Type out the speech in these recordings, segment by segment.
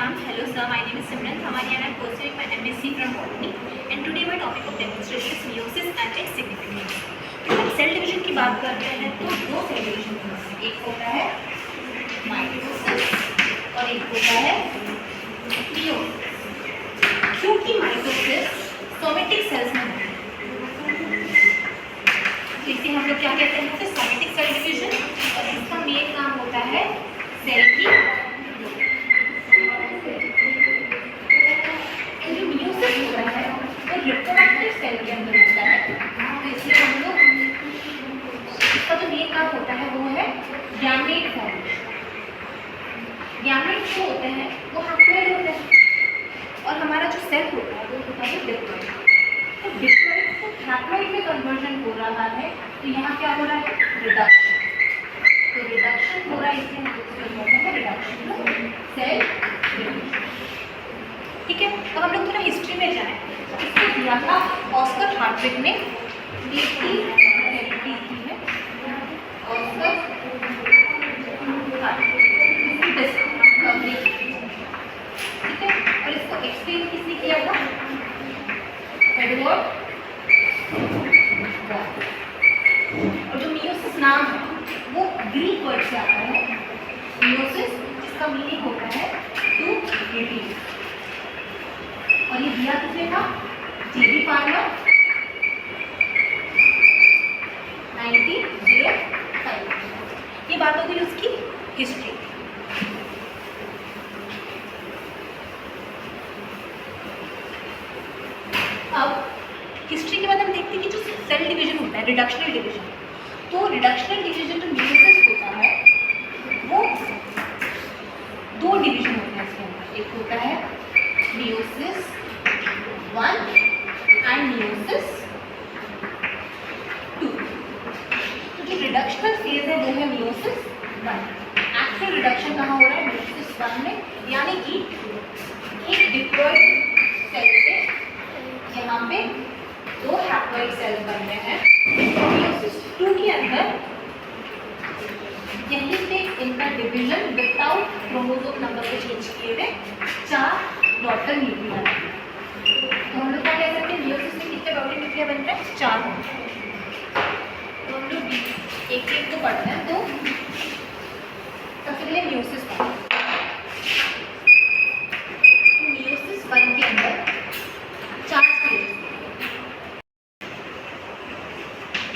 ma'am. Hello sir, my name is Simran Thamani and I am pursuing my MSc from Botany. And today my topic of demonstration is meiosis and its significance. तो हम cell division की बात करते हैं तो दो cell division होता है, एक होता है माइटोसिस और एक होता है मियोसिस। क्योंकि माइटोसिस सोमेटिक सेल्स में होता है, इसे हम लोग क्या कहते हैं, सोमेटिक सेल डिवीजन, और इसका मेन काम होता है सेल की रिप्रोडक्टिव सेल के अंदर होता है। तो इसलिए हम लोग इसका जो मेन काम होता है वो है गैमेट फॉर्मेशन। गैमेट जो होते हैं वो हैप्लॉइड होते हैं और हमारा जो सेल होता है वो होता है डिप्लॉइड। तो डिप्लॉइड से हैप्लॉइड में कन्वर्जन हो रहा है, तो यहाँ क्या हो रहा है, रिडक्शन। तो रिडक्शन हो रहा है, इसलिए हम उसको बोलते हैं रिडक्शन सेल डिवीजन। ठीक है, अब हम लोग थोड़ा हिस्ट्री में जाएं। इसको दिया था ऑस्कर हार्टविग ने 1873 में। ऑस्कर हार्टविग इसकी डिस्कवरी, ठीक है, और इसको एक्सप्लेन किसने किया था, एडवर्ड बॉल। और जो मियोसिस नाम है वो ग्रीक वर्ड से आता है, मियोसिस, जिसका मीनिंग होता है टू रिड्यूस। और ये दिया किसने था, जेबी पार्लर 1905। ये बात होगी उसकी हिस्ट्री। अब हिस्ट्री के बाद हम देखते हैं कि जो सेल डिवीजन होता है, रिडक्शनल डिवीजन, तो रिडक्शनल डिवीजन जो मियोसिस होता है वो दो डिवीजन होते हैं इसके अंदर। एक होता है मियोसिस 1 एंड मियोसिस 2। तो जो रिडक्शनल फेज है वो है मियोसिस 1। एक्चुअल रिडक्शन कहाँ हो रहा है, मियोसिस 1 में, यानी कि एक डिप्लॉइड सेल से यहाँ पे दो हैप्लॉइड सेल बन रहे हैं। मियोसिस 2 के अंदर यहीं पे इनका डिवीजन विदाउट क्रोमोसोम नंबर को चेंज किए हुए 4 डॉटर न्यूक्लिया। तो हम लोग क्या कह सकते हैं, मियोसिस में कितने डॉटर न्यूक्लिया बन रहे हैं, 4 बन रहे हैं। तो हम लोग एक एक को पढ़ते हैं। तो सबसे पहले मियोसिस 1। तो मियोसिस 1 के अंदर 4 स्टेज,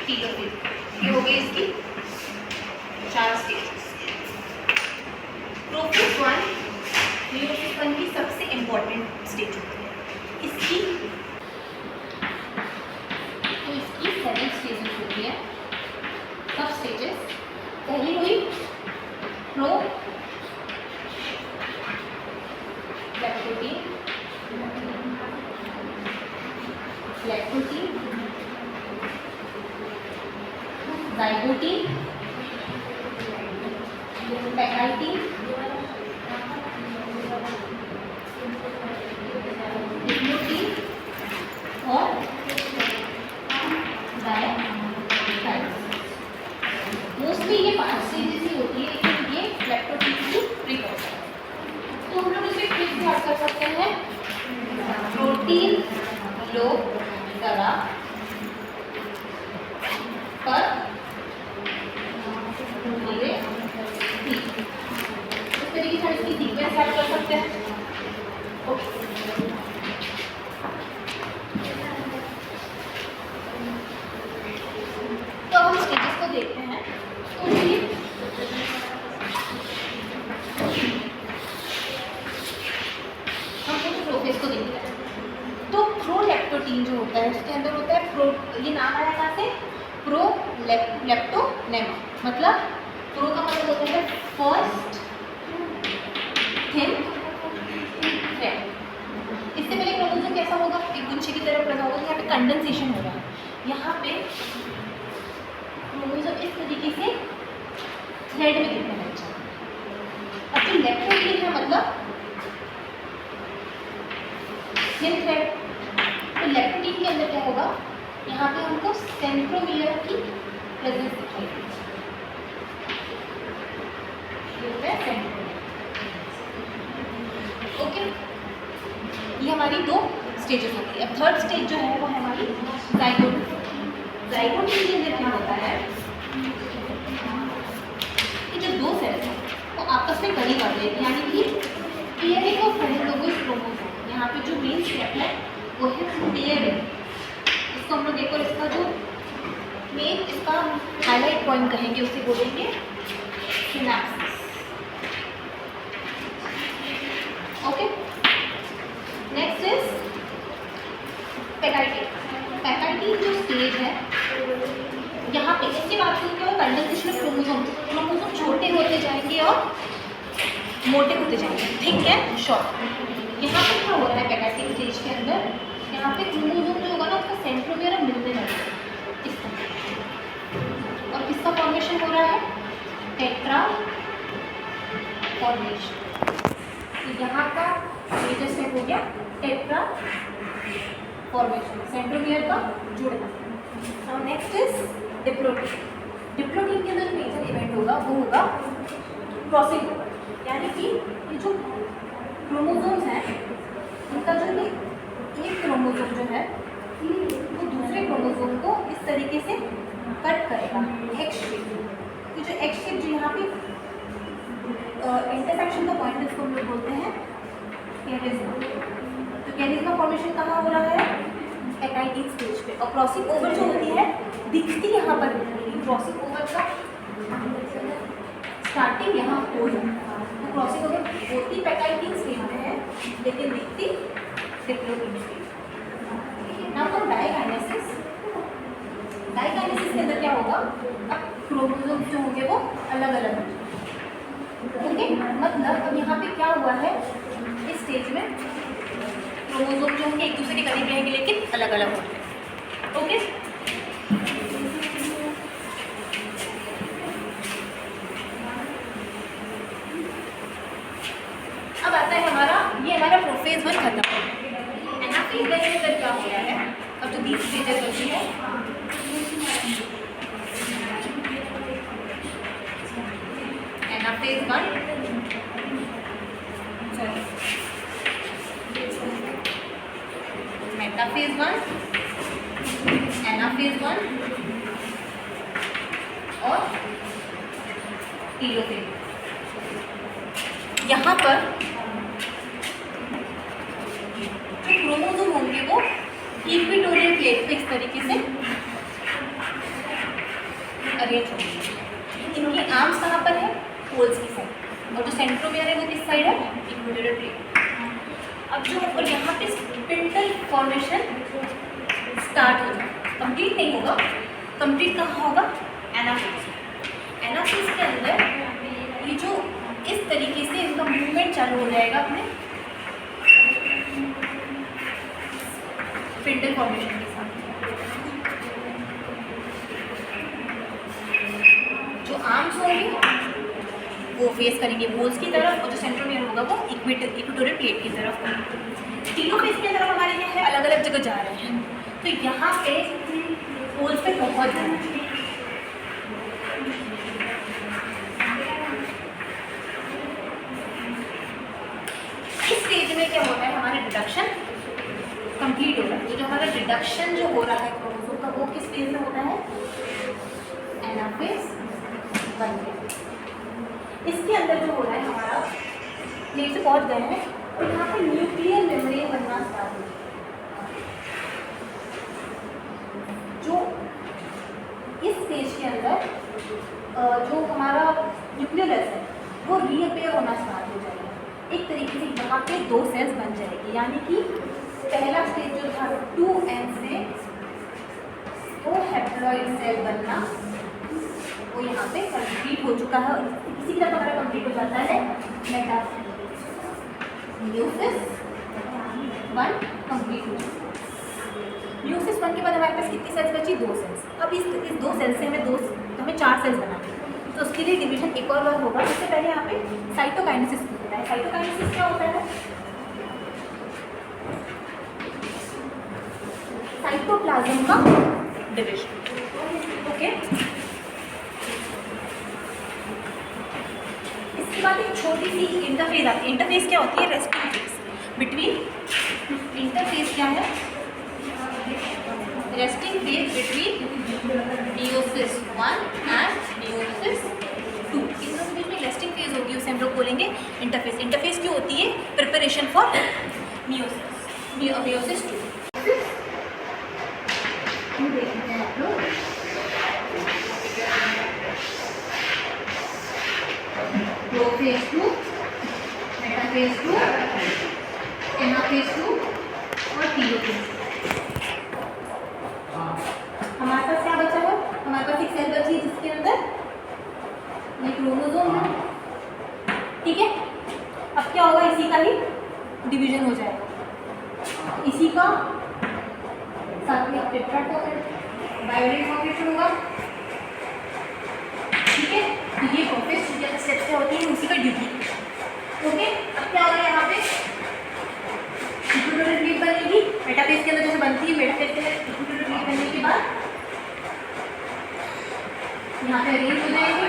ठीक है, ये हो गई इसकी 4 स्टेजेस। प्रोफेज 1 मियोसिस 1 की सबसे इम्पोर्टेंट स्टेज होती है। इसकी 7 स्टेजेस होती है। सब स्टेजेस, पहली हुई प्रो लैक्टोटीन, लैक्टोटीन, जाइगोटीन, पैराइटीन, डिप्लोटीन और डायथाइड्स। मोस्टली ये 5 स्टेजेस ही होती है, लेकिन ये लैक्टोटीन की प्रीकर्सर। तो हम लोग इसे क्विक याद कर सकते हैं, प्रोटीन लो जरा पर धीरे ठीक, इस तरीके से इसकी सीक्वेंस याद कर सकते हैं। ओके, तो हम स्टेजेस को देखते हैं। तो ये हम प्रोफेज को देखते हैं। तो प्रोलैक्टोटीन जो होता है उसके अंदर होता है प्रो, ये नाम आया कहाँ से, प्रोलैक्टोनेमा। मतलब प्रो का मतलब होता है फर्स्ट थिन थ्रेड। इससे पहले क्रोमोसोम कैसा होगा, एक गुच्छे की तरफ लगा होगा। यहाँ पे कंडेंसेशन हो रहा है, यहाँ पे क्रोमोसोम इस तरीके से थ्रेड में गिरने लग जाए। अब जो लैक्टोटीन है मतलब थिन थ्रेड, तो लैक्टोटीन के अंदर क्या होगा, यहाँ पे हमको सेंट्रोमियर की प्रेजेंस दिखाई देगी। ये होता है सेंट्रोमियर। हमारी 2 स्टेजेस होती है। अब थर्ड स्टेज जो है वो है हमारी जाइगोट। जाइगोट के अंदर क्या होता है कि जो 2 सेल्स हैं वो आपस में करीब आ जाएगी, यानी कि पेयरिंग ऑफ होमोलोगस क्रोमोसोम। यहाँ पे जो मेन स्टेप है वो है पेयरिंग। इसको हम लोग देखो, इसका जो मेन इसका हाईलाइट पॉइंट कहेंगे उसे बोलेंगे synapsis. Okay, next is pachytene. Pachytene जो स्टेज है यहाँ पे इसके बाद से क्या होगा, कंडेंसेशन ऑफ क्रोमोसोम। क्रोमोसोम छोटे होते जाएंगे और मोटे होते जाएंगे, ठीक है, शॉर्ट। यहाँ पे क्या हो रहा है पेकाइटिन स्टेज के अंदर, यहाँ पे क्रोमोसोम जो होगा ना उसका सेंट्रोमियर मिलने लगेगा इस तरह। और किसका फॉर्मेशन हो रहा है, टेट्रा फॉर्मेशन। तो यहाँ का मेजर स्टेप हो गया टेट्रा फॉर्मेशन, सेंट्रोमियर का जुड़ना। और नेक्स्ट इज डिप्लोइड। डिप्लोइड के अंदर मेजर इवेंट होगा वो होगा क्रॉसिंग ओवर, यानी कि ये जो क्रोमोसोम्स हैं उनका जो ये एक क्रोमोसोम जो है वो दूसरे क्रोमोसोम को इस तरीके से कट करेगा एक्स शेप। ये जो एक्स शेप जो यहाँ पे इंटरसेक्शन का पॉइंट इसको हम लोग बोलते हैं कैरिज्मा। तो कैरिज्मा फॉर्मेशन कहाँ हो रहा है, पेकाइटिन स्टेज पे। और क्रॉसिंग ओवर जो होती है दिखती यहाँ पर नहीं, क्रॉसिंग ओवर का स्टार्टिंग यहाँ हो जाता है। तो क्रॉसिंग ओवर होती पेकाइटिन स्टेज में है लेकिन दिखती diploid stage. Now for diakinesis. Diakinesis के अंदर क्या होगा, अब क्रोमोसोम जो होंगे वो अलग अलग होंगे। ओके, मतलब अब यहाँ पे क्या हुआ है, इस स्टेज में क्रोमोसोम जो होंगे एक दूसरे के करीब रहेंगे लेकिन अलग अलग होंगे। ओके, अब आता है हमारा, ये हमारा प्रोफेज 1 खत्म हो गया। एनाफेज के अंदर क्या हो रहा है, अब जो 20 स्टेजेस होती है, एनाफेज 1, मेटाफेज 1, एनाफेज 1 और टीलोफेज। यहाँ पर जो क्रोमोसोम होंगे वो इक्वेटोरियल प्लेट पे इस तरीके से अरेंज होंगे। इनके आर्म्स कहाँ पर है, पोल्स की साइड, और जो सेंट्रोमियर है वो किस साइड है, इक्वेटोरियल प्लेट। अब जो ऊपर यहाँ पे स्पिंडल फॉर्मेशन स्टार्ट हो जाए, कंप्लीट नहीं होगा, कंप्लीट कहाँ होगा, एनाफेज। एनाफेज के अंदर ये जो इस तरीके से इनका मूवमेंट चालू हो जाएगा अपने स्पिंडल फॉर्मेशन के साथ। जो आर्म्स होंगे वो फेस करेंगे पोल्स की तरफ, और जो सेंट्रोमियर होगा वो इक्वेटोरियल प्लेट की तरफ। टीलोफेज के अंदर हमारे क्या है, अलग अलग जगह जा रहे हैं, तो यहाँ पे पोल्स पे पहुँच जाना चाहिए। इस स्टेज में क्या होता है, हमारा डिडक्शन कंप्लीट हो रहा है। तो जो हमारा डिडक्शन जो हो रहा है क्रोमोसोम का वो किस स्टेज में होता है, एनाफेज 1। इसके अंदर जो हो रहा है हमारा, प्लेट से पहुंच गए हैं और यहाँ पे न्यूक्लियर मेम्ब्रेन बनना स्टार्ट हो गया। जो इस स्टेज के अंदर जो हमारा न्यूक्लियस है वो रीअपेयर होना स्टार्ट हो जाएगा। एक तरीके से यहाँ पे 2 सेल्स बन जाएगी, यानी कि पहला स्टेज जो था 2n से वो हैप्लॉइड सेल बनना वो यहाँ पे कंप्लीट हो चुका है। और इसी की तरह हमारा कंप्लीट हो जाता है मेटाफेज। म्यूसिस 1 कंप्लीट हो चुका है। म्यूसिस 1 के बाद हमारे पास कितनी सेल्स बची, 2 सेल्स। अब इस 2 सेल्स से हमें 4 सेल्स बनानी है, तो उसके लिए डिवीजन एक और बार होगा। इससे पहले यहाँ पे साइटोकाइनेसिस होता है। साइटोकाइनेसिस क्या होता है, साइटोप्लाज्म का डिवीजन। ओके, इसके बाद एक छोटी सी इंटरफेज आती है। इंटरफेज क्या होती है, रेस्टिंग फेज। बिटवीन, इंटरफेस क्या है, resting phase between meiosis 1 and meiosis 2। इन दोनों के बीच में रेस्टिंग फेज होगी, उसे हम लोग बोलेंगे इंटरफेस। इंटरफेस क्यों होती है? Preparation for meiosis 2। देखते हैं आप लोग, प्रोफेज 2, मेटाफेज 2, एनाफेज 2 और टीलोफेज। हमारे पास क्या बचा है? हमारे पास एक सेल बची है जिसके अंदर ये क्रोमोसोम है, ठीक है। अब क्या होगा? इसी का ही डिवीजन हो जाएगा, इसी का साथ में बायोडेट फॉर्मेशन होगा, ठीक है। तो ये प्रोसेस स्टेप से होती है, उसी का ड्यूटी, ओके। अब क्या होगा? यहाँ पे इक्विटोरियल लीफ बनेगी, मेटाफेज के अंदर जैसे बनती है, मेटाफेज के अंदर इक्विटोरियल लीफ बनने के बाद यहाँ पे अरेंज हो जाएगी,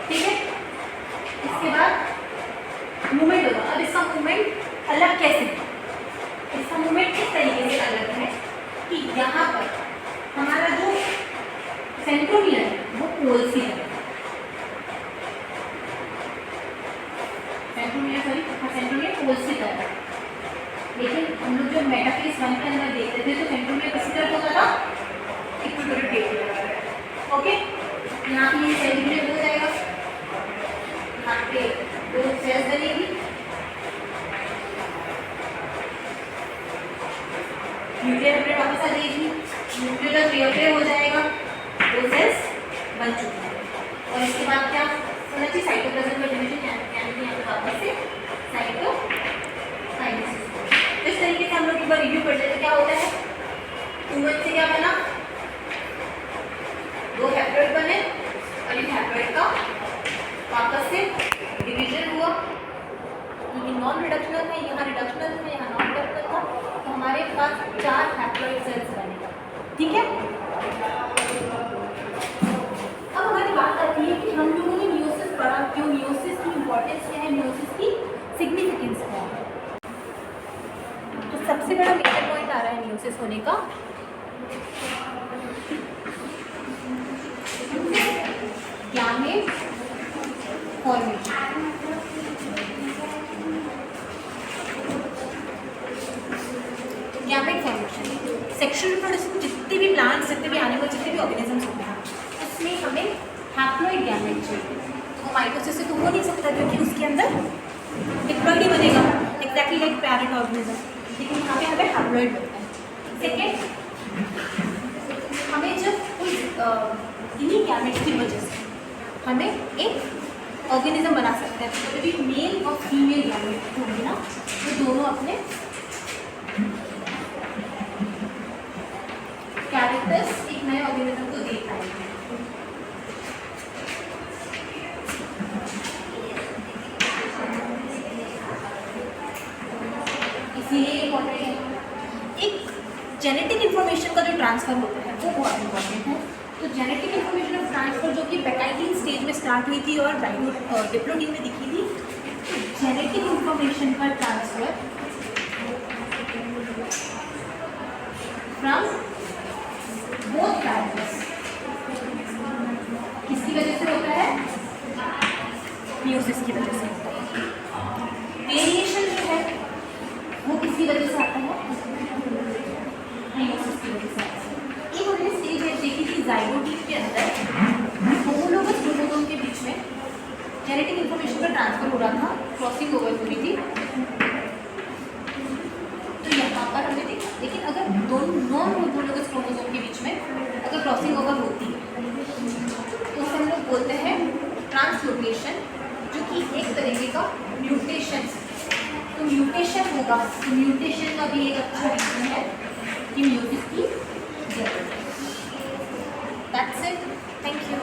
ठीक है। इसके बाद मूवमेंट होगा। अब इसका मूवमेंट अलग कैसे? इसका मूवमेंट इस तरीके से अलग है कि यहाँ पर हमारा जो सेंट्रोमियर है वो पोल से है, सेंट्रोमियर पोल से है। लेकिन हम लोग जो मेटाफेज 1 के अंदर देखते थे तो सेंट्रोमियर किसी तरफ होता था, इक्विटोरियल प्लेट, ओके। यहाँ पे ये सेंट्रोमियर हो जाएगा, यहाँ पे दो सेल्स बनेगी, न्यूक्लियर प्लेट वापस आ जाएगी, न्यूक्लियर पेयर हो जाएगा, दो सेल्स बन चुके हैं। और इसके बाद क्या होना चाहिए? साइटोप्लाज्म का डिवीजन, यानी कि यहाँ पे वापस से साइटोकाइनेसिस। इस तरीके से हम लोग एक बार रिव्यू कर लेते हैं क्या होता है। 2 से क्या बना? 2 हैप्लॉइड बने और इन हैप्लॉइड का वापस से डिवीजन हुआ, लेकिन नॉन रिडक्शनल था, यहाँ रिडक्शनल था, यहाँ नॉन रिडक्शनल था, तो हमारे पास 4 हैप्लॉइड सेल्स बनेगा, ठीक है। अब हमारी बात आती है कि हम लोगों ने मियोसिस पढ़ा क्यों, मियोसिस की इंपॉर्टेंस क्या है, मियोसिस की सिग्निफिकेंस क्या है। तो सबसे बड़ा मेजर पॉइंट आ रहा है मियोसिस होने का, gamete formation. Gamete formation, sexual reproduction, जितने भी प्लांट्स, जितने भी एनिमल, जितने भी ऑर्गेनिजम्स होते हैं उसमें हमें हैप्लॉइड गैमेट चाहिए। तो माइटोसिस से तो हो नहीं सकता क्योंकि उसके अंदर डिप्लॉइड ही बनेगा, एक्जैक्टली लाइक पैरेंट ऑर्गेनिज्म, लेकिन यहाँ पे हमें हैप्लॉइड बनता है। सेकेंड, हमें जब कोई इन्हीं गैमेट्स की वजह से हमें एक ऑर्गेनिज्म बना सकते हैं, तो भी मेल और फीमेल गैमेट होंगे ना, तो दोनों अपने कैरेक्टर्स एक नए ऑर्गेनिज्म को दे पाएंगे। इसीलिए इम्पोर्टेंट है। एक जेनेटिक इन्फॉर्मेशन का जो ट्रांसफर होता है वो बहुत इम्पोर्टेंट है। तो जेनेटिक इन्फॉर्मेशन ऑफ ट्रांसफर जो कि बेकाइटिन स्टेज में स्टार्ट हुई थी और डिप्लोडीन में दिखी थी, जेनेटिक इन्फॉर्मेशन का ट्रांसफर फ्रॉम बोथ पैरेंट्स किसकी वजह से होता है? मियोसिस की वजह से होता है। वेरिएशन जो है वो किसकी वजह से आता है? मियोसिस की वजह से आता है। एक हमने स्टेज है देखी थी जाइगोट के अंदर होमोलोगस क्रोमोसोम के बीच में जेनेटिक इन्फॉर्मेशन का ट्रांसफर हो रहा था, क्रॉसिंग ओवर हो रही थी, तो यहाँ पर हमने देखा। लेकिन अगर दोनों नॉन होमोलोगस क्रोमोसोम के बीच में अगर क्रॉसिंग ओवर होती है तो उसे हम लोग बोलते हैं ट्रांसलोकेशन, जो कि एक तरीके का म्यूटेशन। तो म्यूटेशन होगा, तो म्यूटेशन का भी एक अच्छा रीजन है कि मियोसिस की जरूरत है। That's it, thank you.